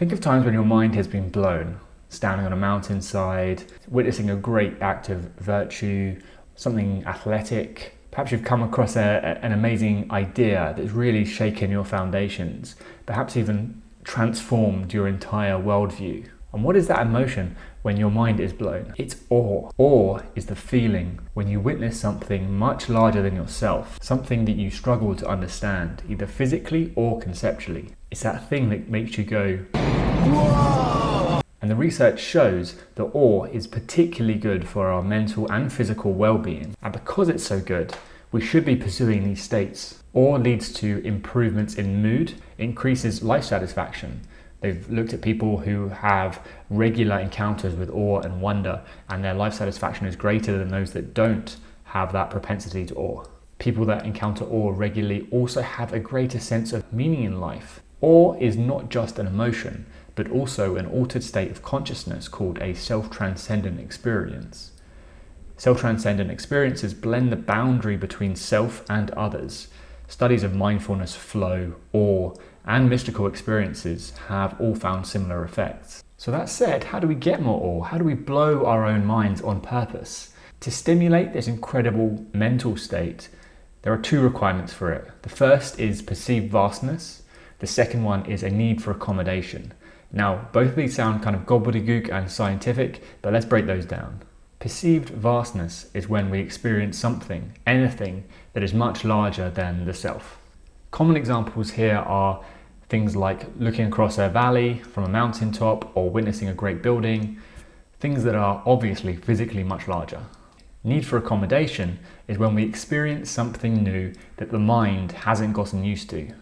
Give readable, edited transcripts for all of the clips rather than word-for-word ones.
Think of times when your mind has been blown, standing on a mountainside, witnessing a great act of virtue, something athletic. Perhaps you've come across an amazing idea that's really shaken your foundations, perhaps even transformed your entire worldview. And what is that emotion when your mind is blown? It's awe. Awe is the feeling when you witness something much larger than yourself, something that you struggle to understand, either physically or conceptually. It's that thing that makes you go, whoa! And the research shows that awe is particularly good for our mental and physical well-being. And because it's so good, we should be pursuing these states. Awe leads to improvements in mood, increases life satisfaction. They've looked at people who have regular encounters with awe and wonder, and their life satisfaction is greater than those that don't have that propensity to awe. People that encounter awe regularly also have a greater sense of meaning in life. Awe is not just an emotion, but also an altered state of consciousness called a self-transcendent experience. Self-transcendent experiences blend the boundary between self and others. Studies of mindfulness, flow, awe, and mystical experiences have all found similar effects. So that said, how do we get more awe? How do we blow our own minds on purpose? To stimulate this incredible mental state, there are two requirements for it. The first is perceived vastness. The second one is a need for accommodation. Now, both of these sound kind of gobbledygook and scientific, but let's break those down. Perceived vastness is when we experience something, anything, that is much larger than the self. Common examples here are things like looking across a valley from a mountaintop or witnessing a great building, things that are obviously physically much larger. Need for accommodation is when we experience something new that the mind hasn't gotten used to.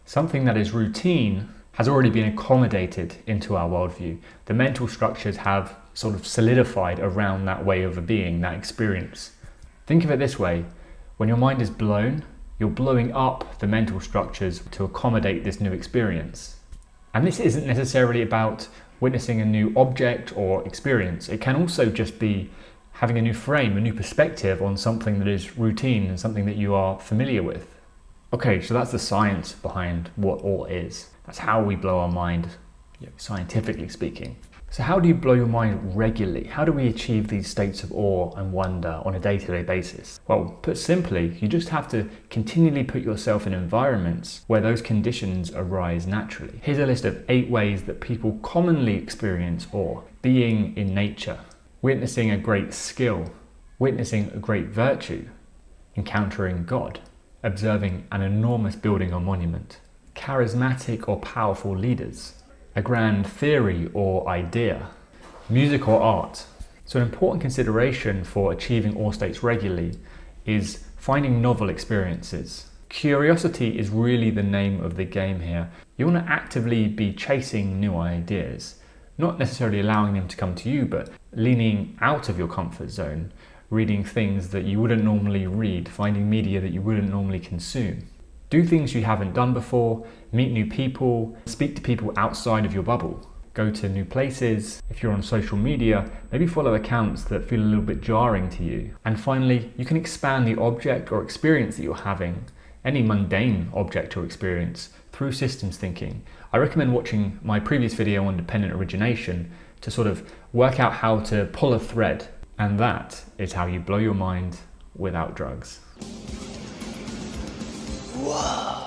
Something that is routine has already been accommodated into our worldview. The mental structures have sort of solidified around that way of being, that experience. Think of it this way, when your mind is blown, you're blowing up the mental structures to accommodate this new experience. And this isn't necessarily about witnessing a new object or experience. It can also just be having a new frame, a new perspective on something that is routine and something that you are familiar with. Okay, so that's the science behind what awe is. That's how we blow our mind, scientifically speaking. So how do you blow your mind regularly? How do we achieve these states of awe and wonder on a day-to-day basis? Well, put simply, you just have to continually put yourself in environments where those conditions arise naturally. Here's a list of 8 ways that people commonly experience awe. Being in nature, witnessing a great skill, witnessing a great virtue, encountering God, observing an enormous building or monument, charismatic or powerful leaders, a grand theory or idea, music or art. So an important consideration for achieving awe states regularly is finding novel experiences. Curiosity is really the name of the game here. You want to actively be chasing new ideas, not necessarily allowing them to come to you, but leaning out of your comfort zone, reading things that you wouldn't normally read, finding media that you wouldn't normally consume. Do things you haven't done before, meet new people, speak to people outside of your bubble, go to new places. If you're on social media, maybe follow accounts that feel a little bit jarring to you. And finally, you can expand the object or experience that you're having, any mundane object or experience, through systems thinking. I recommend watching my previous video on dependent origination to sort of work out how to pull a thread. And that is how you blow your mind without drugs. Whoa.